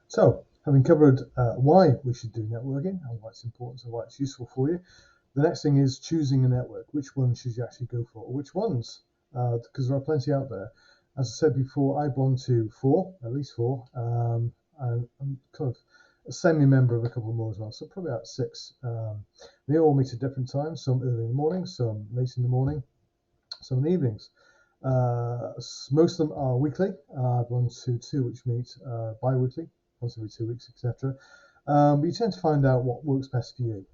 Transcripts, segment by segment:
So, having covered why we should do networking and why it's important and why it's useful for you, the next thing is choosing a network. Which one should you actually go for? Or which ones? Because there are plenty out there. As I said before, I belong to four, at least four, and I'm kind of a semi-member of a couple more as well, so probably about six. They all meet at different times, some early in the morning, some late in the morning, some in the evenings. Most of them are weekly. I belong to two which meet bi-weekly, once every 2 weeks, etc. But you tend to find out what works best for you.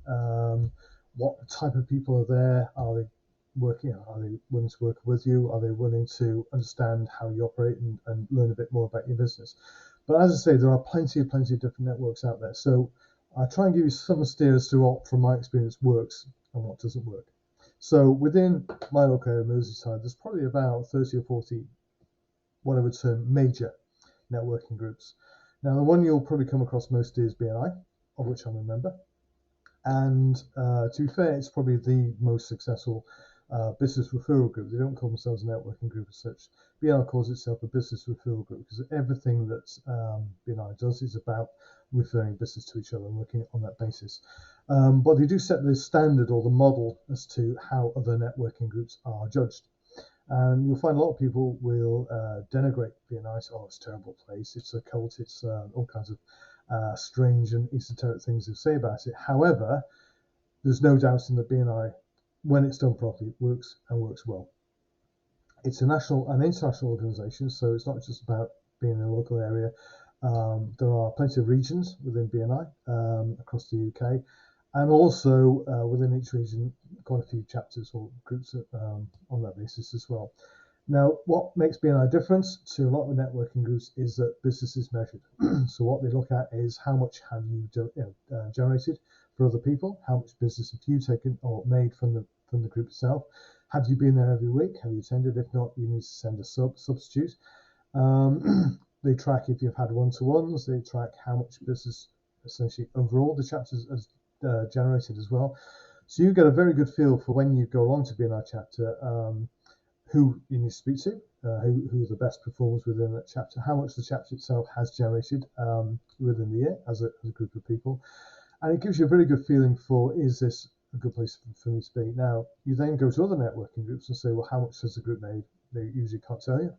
What type of people are there? Are they working? Are they willing to work with you? Are they willing to understand how you operate and learn a bit more about your business? But as I say, there are plenty of different networks out there. So I try and give you some steers to what, from my experience, works and what doesn't work. So within my local area, Merseyside, there's probably about 30 or 40 what I would term major networking groups. Now, the one you'll probably come across most is BNI, of which I'm a member. And to be fair, it's probably the most successful business referral group. They don't call themselves a networking group as such. BNI calls itself a business referral group because everything that BNI does is about referring business to each other and working on that basis. But they do set the standard or the model as to how other networking groups are judged. And you'll find a lot of people will denigrate BNI. Oh, it's a terrible place. It's a cult. It's all kinds of strange and esoteric things to say about it. However, there's no doubt in that BNI, when it's done properly, works and works well. It's a national and international organisation, so it's not just about being in a local area. There are plenty of regions within BNI across the UK, and also within each region, quite a few chapters or groups on that basis as well. Now, what makes BNI different to a lot of the networking groups is that business is measured. So what they look at is how much have you generated for other people, how much business have you taken or made from the group itself. Have you been there every week? Have you attended? If not, you need to send a substitute. They track if you've had one-to-ones. They track how much business, essentially overall, the chapters has generated as well. So you get a very good feel for when you go along to BNI chapter. Who you need to speak to, who are the best performers within that chapter, how much the chapter itself has generated within the year as a group of people. And it gives you a very good feeling for, is this a good place for me to be? Now, you then go to other networking groups and say, well, how much has the group made? They usually can't tell you.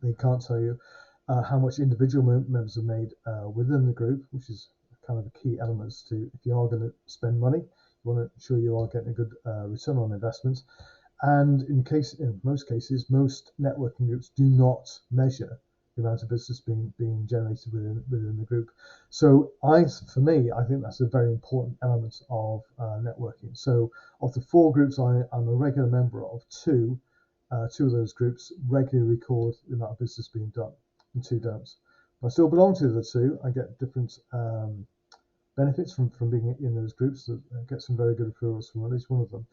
They can't tell you how much individual members have made within the group, which is kind of the key elements to, if you are going to spend money, you want to ensure you are getting a good return on investment. And in most cases, most networking groups do not measure the amount of business being generated within the group. So for me, I think that's a very important element of networking. So of the four groups I'm a regular member of, two of those groups regularly record the amount of business being done, and two don't. But I still belong to the two. I get different benefits from being in those groups. That get some very good referrals from at least one of them.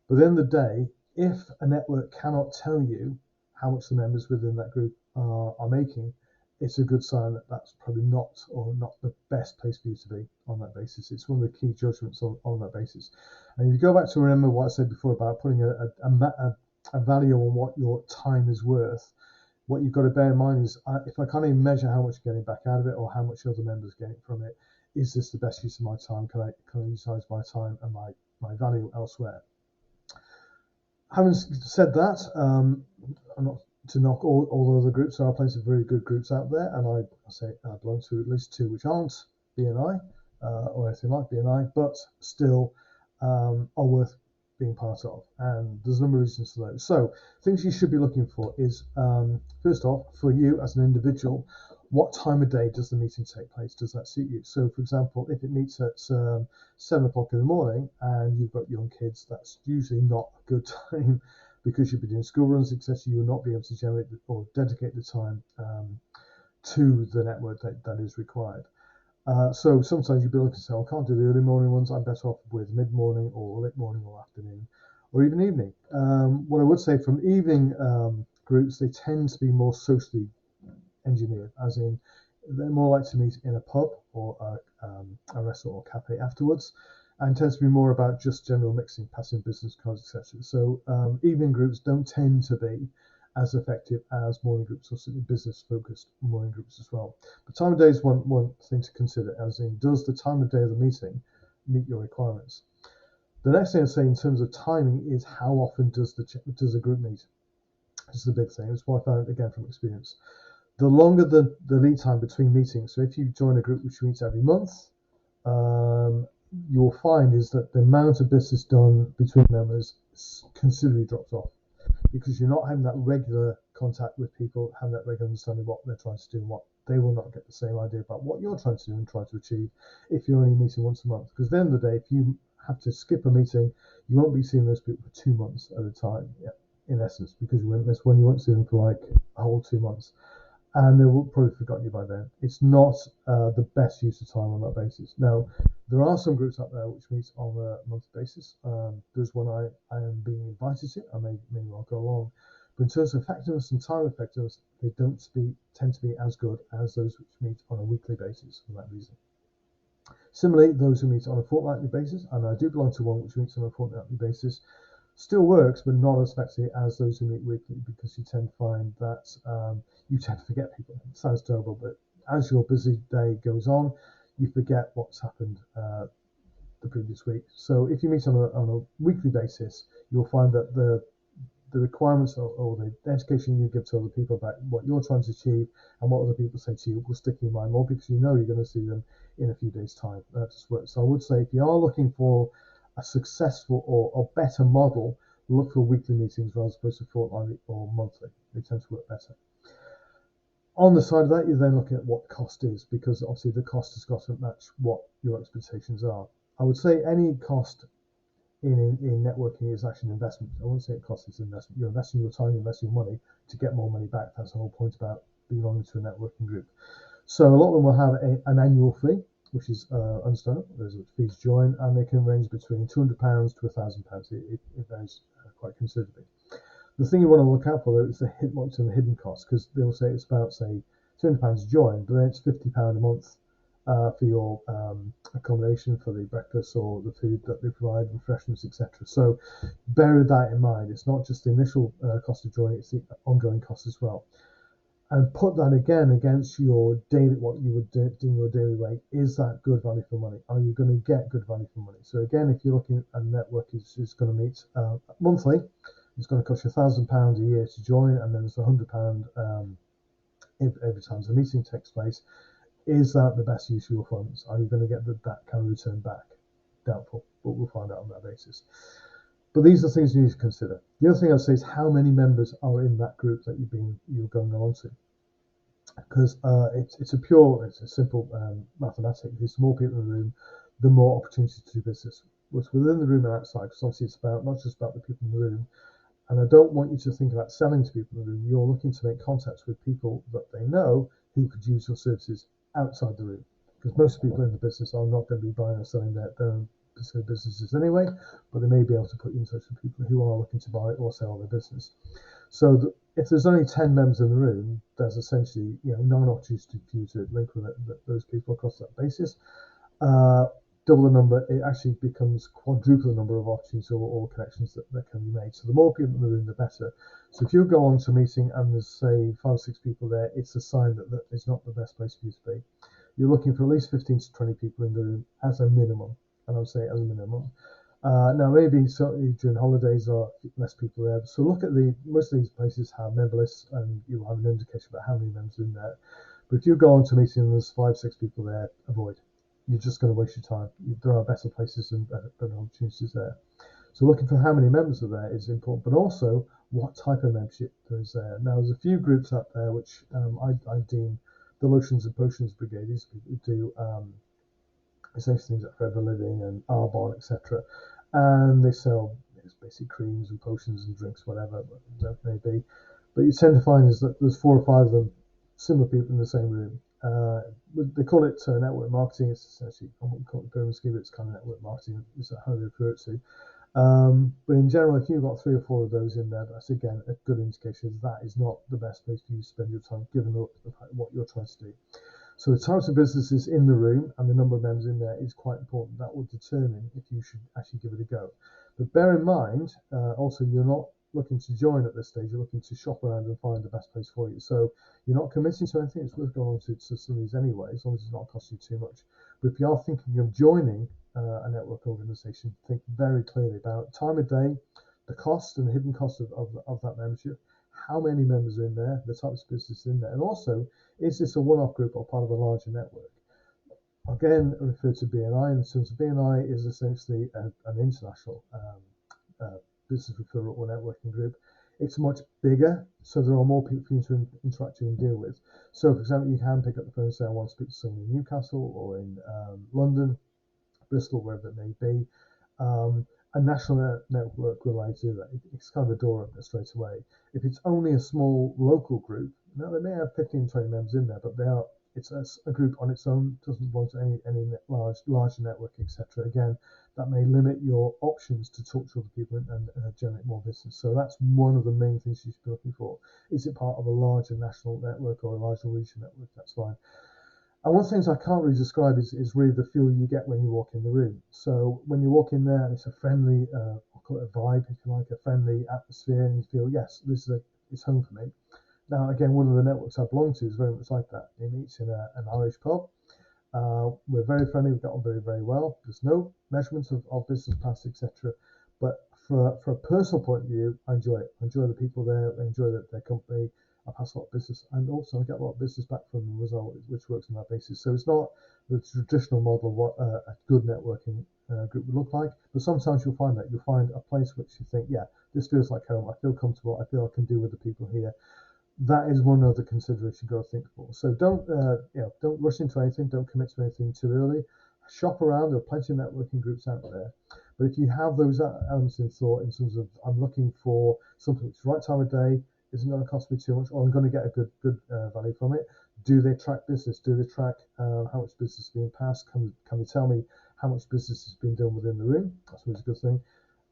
But at the end of the day, if a network cannot tell you how much the members within that group are making, it's a good sign that that's probably not the best place for you to be on that basis. It's one of the key judgments on that basis. And if you go back to remember what I said before about putting a value on what your time is worth, what you've got to bear in mind is if I can't even measure how much you're getting back out of it or how much other members are getting from it, is this the best use of my time? Can I utilize my time and my value elsewhere? Having said that, I'm not to knock all other groups. There are plenty of very good groups out there, and I say I belong to at least two which aren't BNI or anything like BNI, but still are worth being part of. And there's a number of reasons for those. So things you should be looking for is first off, for you as an individual, what time of day does the meeting take place? Does that suit you? So, for example, if it meets at 7 o'clock in the morning and you've got young kids, that's usually not a good time because you'll be doing school runs, etc. You will not be able to generate or dedicate the time to the network that is required. So sometimes you'll be looking to say, I can't do the early morning ones. I'm better off with mid-morning or late morning or afternoon or even evening. What I would say from evening groups, they tend to be more socially engineered, as in they're more likely to meet in a pub or a restaurant or cafe afterwards, and tends to be more about just general mixing, passing business cards, etc. So evening groups don't tend to be as effective as morning groups or certainly business-focused morning groups as well. But time of day is one thing to consider, as in, does the time of day of the meeting meet your requirements? The next thing I'd say in terms of timing is how often does a group meet? This is the big thing. It's what I found again from experience. The longer the lead time between meetings, so if you join a group which meets every month, you'll find is that the amount of business done between members considerably drops off, because you're not having that regular contact with people, having that regular understanding of what they're trying to do and what they will not get the same idea about what you're trying to do and try to achieve if you're only meeting once a month. Because at the end of the day, if you have to skip a meeting, you won't be seeing those people for 2 months at a time, in essence, because you won't miss one, you won't see them for like a whole 2 months. And they will probably have forgotten you by then. It's not the best use of time on that basis. Now, there are some groups out there which meet on a monthly basis. There's one I am being invited to. I may well go along. But in terms of effectiveness and time effectiveness, they don't tend to be as good as those which meet on a weekly basis for that reason. Similarly, those who meet on a fortnightly basis, and I do belong to one which meets on a fortnightly basis, still works, but not as effectively as those who meet weekly, because you tend to find that you tend to forget people. It sounds terrible, but as your busy day goes on, you forget what's happened the previous week. So if you meet on a weekly basis, you'll find that the requirements or the education you give to other people about what you're trying to achieve and what other people say to you will stick in your mind more, because you know you're going to see them in a few days' time. That just works. So I would say if you are looking for a successful or better model, look for weekly meetings rather opposed to fortnightly or monthly. They tend to work better. On the side of that, you're then looking at what cost is, because obviously the cost has got to match what your expectations are. I would say any cost in networking is actually an investment. I wouldn't say it costs, it's an investment. You're investing your time, you're investing your money to get more money back. That's the whole point about belonging to a networking group. So a lot of them will have an annual fee, which is understandable. There's a fee to join, and they can range between £200 to £1,000. It varies quite considerably. The thing you want to look out for, though, is the hidden cost, because they'll say it's about, say, £200 to join, but then it's £50 a month for your accommodation, for the breakfast or the food that they provide, refreshments, etc. So bear that in mind. It's not just the initial cost of joining, it's the ongoing cost as well. And put that again against your daily, what you would do in your daily rate. Is that good value for money? Are you going to get good value for money? So again, if you're looking at a network is going to meet monthly, it's going to cost you £1,000 a year to join, and then it's £100 every time the meeting takes place. Is that the best use of your funds? Are you going to get that kind of return back? Doubtful, but we'll find out on that basis. But these are things you need to consider. The other thing I'd say is how many members are in that group that you're going along to. Because it's a simple mathematics. There's more people in the room, the more opportunity to do business. What's within the room and outside, because obviously it's not just about the people in the room. And I don't want you to think about selling to people in the room. You're looking to make contacts with people that they know who could use your services outside the room. Because most people in the business are not going to be buying or selling their own businesses anyway, but they may be able to put you in touch with people who are looking to buy or sell their business. So if there's only 10 members in the room, there's essentially 9 opportunities for you to link with those people across that basis. Double the number, it actually becomes quadruple the number of opportunities or connections that can be made. So the more people in the room, the better. So if you go on to a meeting and there's, say, 5 or 6 people there, it's a sign that it's not the best place for you to be. You're looking for at least 15 to 20 people in the room as a minimum, and I would say as a minimum. Now, maybe certainly during holidays there are less people there. So look at most of these places have member lists, and you'll have an indication about how many members are in there. But if you go on to a meeting and there's 5, 6 people there, avoid. You're just going to waste your time. There are better places and better opportunities there. So looking for how many members are there is important, but also what type of membership there is there. Now, there's a few groups out there which I deem the Lotions and Potions Brigade. These people do essentially things like Forever Living and Arbonne, etc. And they sell basic creams and potions and drinks, whatever that may be. But you tend to find is that there's 4 or 5 of them, similar people in the same room. They call it network marketing. It's essentially, I wouldn't call it pyramid scheme, it's kind of network marketing, is how they refer it to. But in general, if you've got 3 or 4 of those in there, that's again a good indication that is not the best place for you to spend your time, given what you're trying to do. So the types of businesses in the room and the number of members in there is quite important. That will determine if you should actually give it a go. But bear in mind, also, you're not looking to join at this stage. You're looking to shop around and find the best place for you. So you're not committing to anything. It's worth going on to some of these anyway, as long as it's not costing you too much. But if you are thinking of joining a network organization, think very clearly about time of day, the cost and the hidden cost of that membership, how many members are in there, the types of business in there, and also, is this a one-off group or part of a larger network? Again, I refer to BNI in terms of BNI is essentially an international business referral or networking group. It's much bigger, so there are more people for you to interact with and deal with. So, for example, you can pick up the phone and say, I want to speak to someone in Newcastle or in London, Bristol, wherever it may be. A national network will allow you to do that. It's kind of a door opener straight away. If it's only a small local group, now they may have 15, 20 members in there, but it's a group on its own, doesn't belong to any larger network, etc. Again, that may limit your options to talk to other people and generate more business. So that's one of the main things you should be looking for. Is it part of a larger national network or a larger regional network? That's fine. And one of the things I can't really describe is really the feel you get when you walk in the room. So when you walk in there and it's a friendly, I'll call it a vibe, if you like, a friendly atmosphere, and you feel, yes, it's home for me. Now, again, one of the networks I belong to is very much like that. It meets in an Irish pub. We're very friendly. We get on very, very well. There's no measurements of business past, etc. But for a personal point of view, I enjoy it. I enjoy the people there. I enjoy their company. I pass a lot of business, and also I get a lot of business back from them as well, which works on that basis. So it's not the traditional model of what a good networking group would look like, but sometimes you'll find that. You'll find a place which you think, yeah, this feels like home. I feel comfortable. I feel I can deal with the people here. That is one other consideration you've got to think for. So don't rush into anything. Don't commit to anything too early. Shop around. There are plenty of networking groups out there. But if you have those elements in thought, in terms of I'm looking for something that's the right time of day, isn't going to cost me too much, or I'm going to get a good value from it. Do they track business? Do they track how much business is being passed? Can they tell me how much business is being done within the room? That's always a good thing.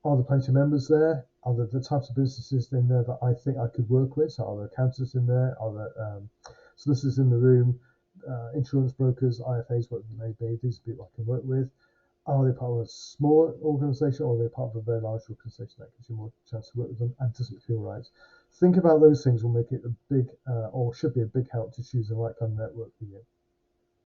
Are there plenty of members there? Are there the types of businesses in there that I think I could work with? So are there accountants in there? Are there solicitors in the room? Insurance brokers, IFAs, whatever it may be. These are people I can work with. Are they part of a smaller organisation, or are they part of a very large organisation? That gives you more chance to work with them, and does it feel right? Think about those things will make it a big, or should be a big help to choose the right kind of network for you.